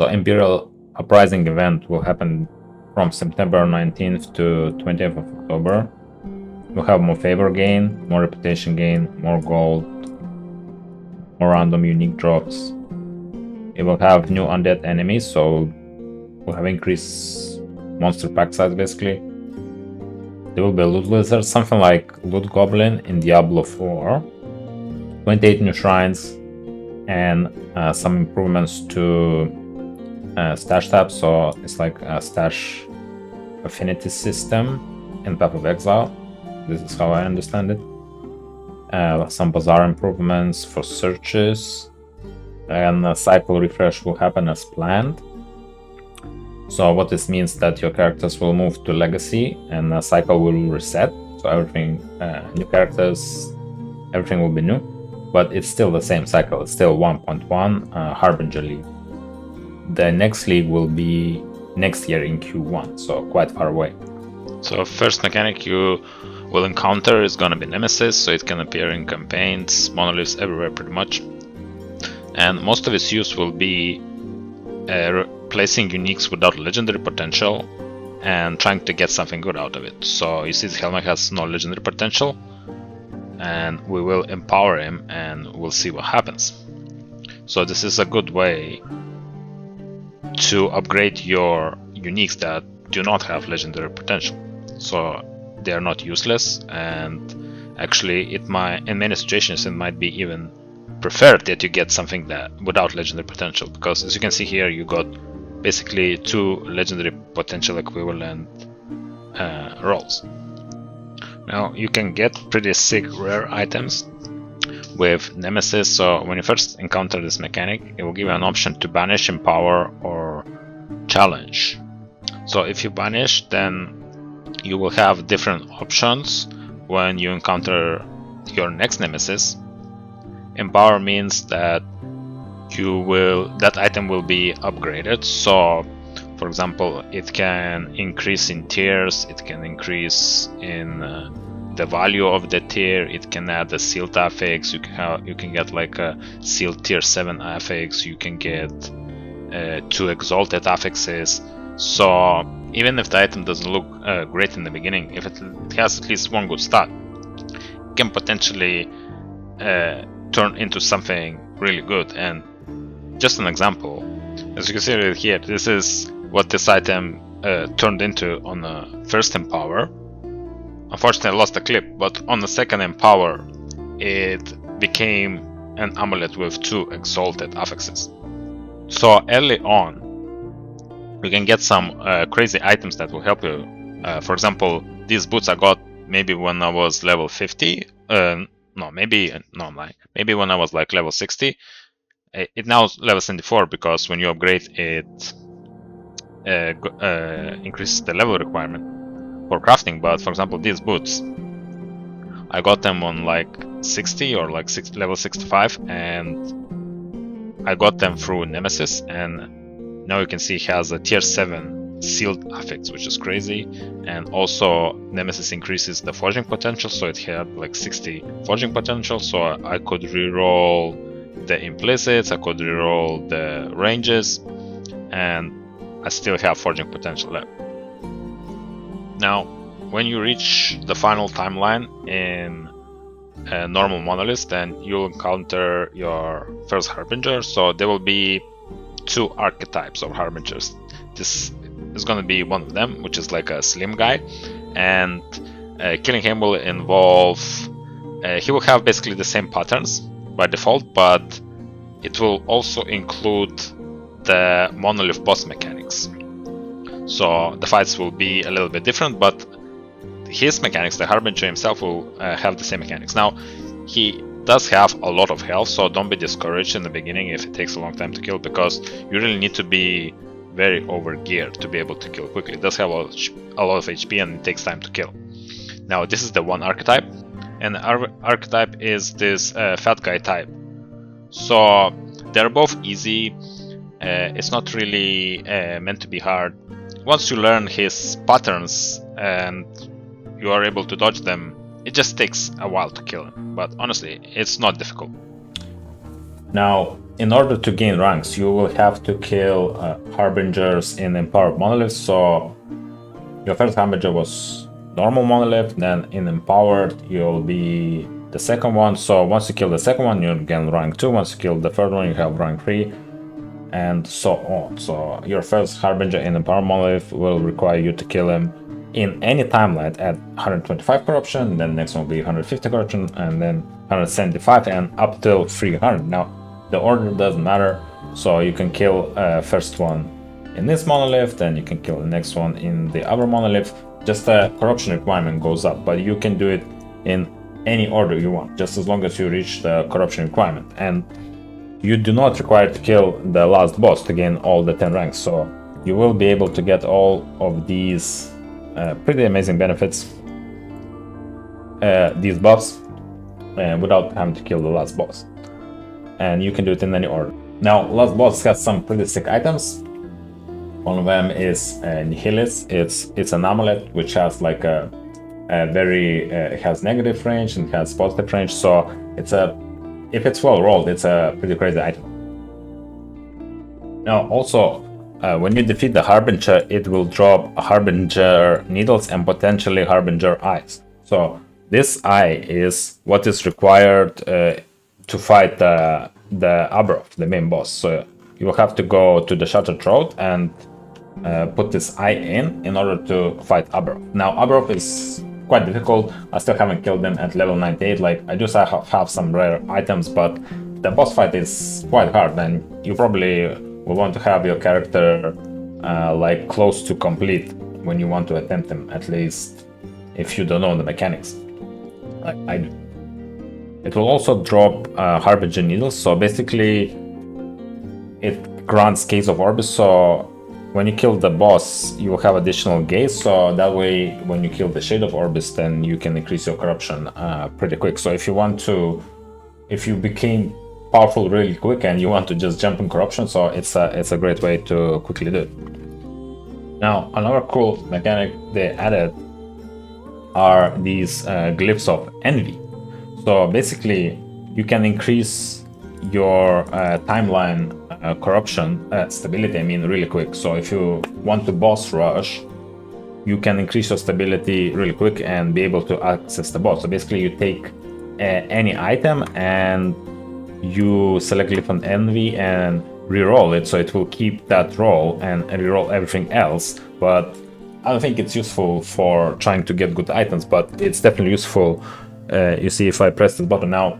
So Imperial Uprising Event will happen from September 19th to 20th of October. We'll have more favor gain, more reputation gain, more gold, more random unique drops. It will have new undead enemies, so we'll have increased monster pack size basically. There will be a loot lizard, something like loot goblin in Diablo 4. 28 new shrines and some improvements to stash tab, so it's like a stash affinity system in Path of Exile. This is how I understand it. Some bazaar improvements for searches, and a cycle refresh will happen as planned. So what this means that your characters will move to Legacy and the cycle will reset. So everything, new characters, everything will be new, but it's still the same cycle. It's still 1.1 Harbinger League. The next league will be next year in Q1, so quite far away. So first mechanic you will encounter is gonna be Nemesis, so it can appear in campaigns, monoliths everywhere pretty much. And most of its use will be replacing uniques without legendary potential and trying to get something good out of it. So you see the helmet has no legendary potential, and we will empower him and we'll see what happens. So this is a good way to upgrade your uniques that do not have legendary potential. So they are not useless, and actually in many situations it might be even preferred that you get something that without legendary potential, because as you can see here you got basically 2 legendary potential equivalent rolls. Now you can get pretty sick rare items with Nemesis. So when you first encounter this mechanic, it will give you an option to banish, empower, or challenge. So if you banish, then you will have different options when you encounter your next Nemesis. Empower means that that item will be upgraded. So for example, it can increase in tiers, it can increase in the value of the tier, it can add a sealed affix, you can get like a sealed tier 7 affix, you can get 2 exalted affixes. So even if the item doesn't look great in the beginning, if it has at least one good stat, it can potentially turn into something really good. And just an example, as you can see right here, this is what this item turned into on the first Empower. Unfortunately I lost the clip, but on the second Empower it became an amulet with 2 exalted affixes. So early on you can get some crazy items that will help you. For example, these boots I got maybe when I was level 50, maybe when I was like level 60. It now is level 74 because when you upgrade it increases the level requirement for crafting. But for example, these boots, I got them on like 60 or like level 65, and I got them through Nemesis, and now you can see he has a tier 7 sealed affix, which is crazy. And also Nemesis increases the forging potential, so it had like 60 forging potential, so I could reroll the implicits, I could reroll the ranges, and I still have forging potential left. Now when you reach the final timeline in a normal monolith, then you'll encounter your first Harbinger. So there will be 2 archetypes of Harbingers. This is going to be one of them, which is like a slim guy, and killing him will involve he will have basically the same patterns by default, but it will also include the monolith boss mechanics. So the fights will be a little bit different, but his mechanics, the Harbinger himself, will have the same mechanics. Now he does have a lot of health, so don't be discouraged in the beginning if it takes a long time to kill, because you really need to be very over geared to be able to kill quickly. It does have a lot of HP and it takes time to kill. Now this is the one archetype, and our archetype is this fat guy type. So they're both easy. It's not really meant to be hard. Once you learn his patterns and you are able to dodge them, it just takes a while to kill him. But honestly, it's not difficult. Now, in order to gain ranks, you will have to kill Harbingers in Empowered Monoliths. So your first Harbinger was normal Monolith, then in Empowered you'll be the second one. So once you kill the second one, you'll gain rank 2. Once you kill the third one, you have rank 3, and so on. So your first Harbinger in Empowered Monolith will require you to kill him in any timeline at 125 corruption, then next one will be 150 corruption, and then 175, and up till 300. Now, the order doesn't matter, so you can kill first one in this monolith, then you can kill the next one in the other monolith. Just the corruption requirement goes up, but you can do it in any order you want, just as long as you reach the corruption requirement. And you do not require to kill the last boss to gain all the 10 ranks, so you will be able to get all of these pretty amazing benefits, these buffs, without having to kill the last boss. And you can do it in any order. Now, last boss has some pretty sick items. One of them is Nihilis. It's an amulet which has like a very it has negative range and has positive range. So it's if it's well rolled, it's a pretty crazy item. Now, also, when you defeat the Harbinger, it will drop Harbinger Needles and potentially Harbinger Eyes. So this eye is what is required to fight the Abroth, the main boss. So you will have to go to the Shattered Throat and put this eye in order to fight Abroth. Now, Abroth is quite difficult. I still haven't killed them at level 98. Like, I do have some rare items, but the boss fight is quite hard, and you probably will want to have your character like close to complete when you want to attempt them, at least if you don't know the mechanics, like I do. It will also drop Harbinger Needles, so basically it grants Gaze of Orbis, so when you kill the boss you will have additional gaze, so that way when you kill the Shade of Orbis, then you can increase your corruption pretty quick. So if you became powerful really quick and you want to just jump in corruption, so it's a great way to quickly do it. Now, another cool mechanic they added are these Glyphs of Envy. So basically you can increase your timeline corruption stability, I mean, really quick. So if you want to boss rush, you can increase your stability really quick and be able to access the boss. So basically you take any item and you select Glyph of Envy and reroll it, so it will keep that roll and reroll everything else. But I don't think it's useful for trying to get good items, but it's definitely useful. You see, if I press this button now,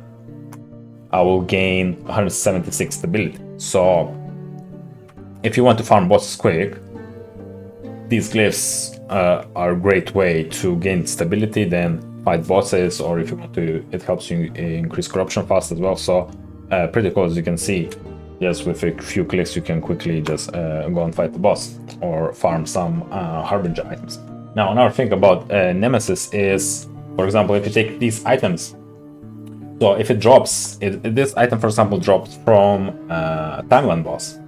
I will gain 176 stability. So if you want to farm bosses quick, these glyphs are a great way to gain stability, then fight bosses, or if you want to, it helps you increase corruption fast as well. So pretty cool, as you can see. Just with a few clicks you can quickly just go and fight the boss or farm some Harbinger items. Now, another thing about Nemesis is, for example, if you take these items, so if it drops, this item for example drops from a timeline boss,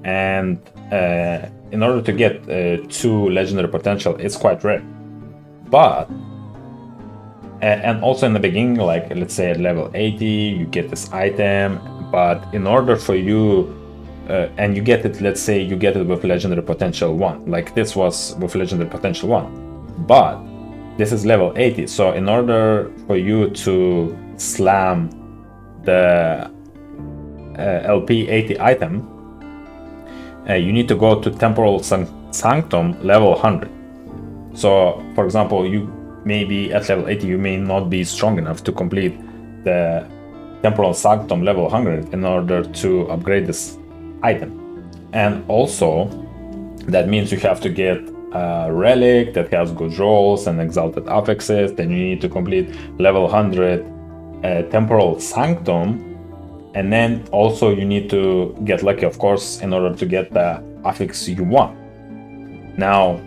and in order to get 2 legendary potential, it's quite rare. But and also in the beginning, like let's say at level 80 you get this item, but in order for you and you get it, let's say you get it with legendary potential 1, like this was with legendary potential 1, but this is level 80. So in order for you to slam the LP 80 item, you need to go to Temporal Sanctum level 100. So for example, you maybe at level 80 you may not be strong enough to complete the Temporal Sanctum level 100 in order to upgrade this item. And also that means you have to get a relic that has good rolls and exalted affixes, then you need to complete level 100 Temporal Sanctum, and then also you need to get lucky, of course, in order to get the affix you want. Now,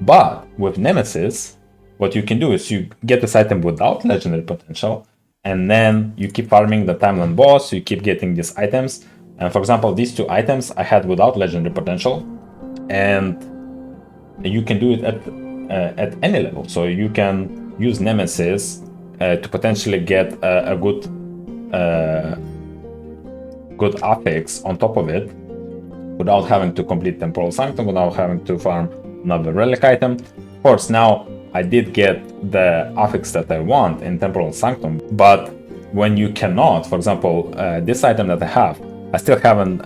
but with Nemesis, what you can do is you get this item without legendary potential, and then you keep farming the timeline boss, you keep getting these items. And for example, these 2 items I had without legendary potential, and you can do it at any level. So you can use Nemesis to potentially get a good good affix on top of it, without having to complete Temporal Sanctum, without having to farm another relic item. Of course, now I did get the affix that I want in Temporal Sanctum, but when you cannot, for example, this item that I have, I still haven't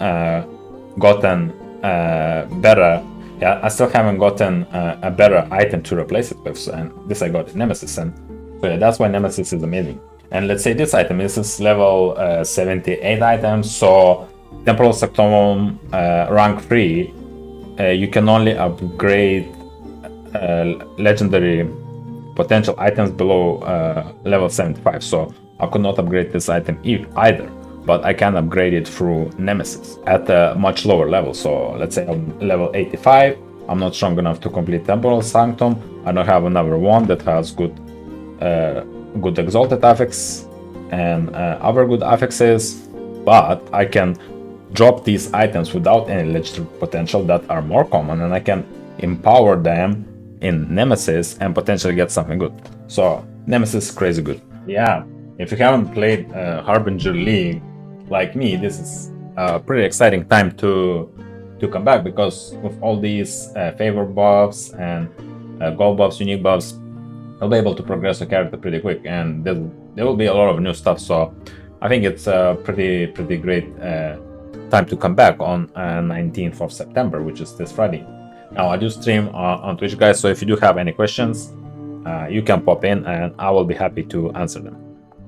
gotten better. Yeah, I still haven't gotten a better item to replace it with, and this I got in Nemesis, and so yeah, that's why Nemesis is amazing. And let's say this item, this is level 78 item, so Temporal Sanctum rank 3, you can only upgrade legendary potential items below level 75, so I could not upgrade this item either, but I can upgrade it through Nemesis at a much lower level. So let's say I'm level 85, I'm not strong enough to complete Temporal Sanctum, I don't have another one that has good exalted affix and other good affixes, but I can drop these items without any legendary potential that are more common, and I can empower them in Nemesis and potentially get something good. So Nemesis is crazy good. Yeah, if you haven't played Harbinger League like me, this is a pretty exciting time to come back, because with all these favor buffs and gold buffs, unique buffs, I'll be able to progress the character pretty quick, and there will be a lot of new stuff. So I think it's a pretty great time to come back on 19th of September, which is this Friday. Now I do stream on Twitch, guys, so if you do have any questions, you can pop in and I will be happy to answer them.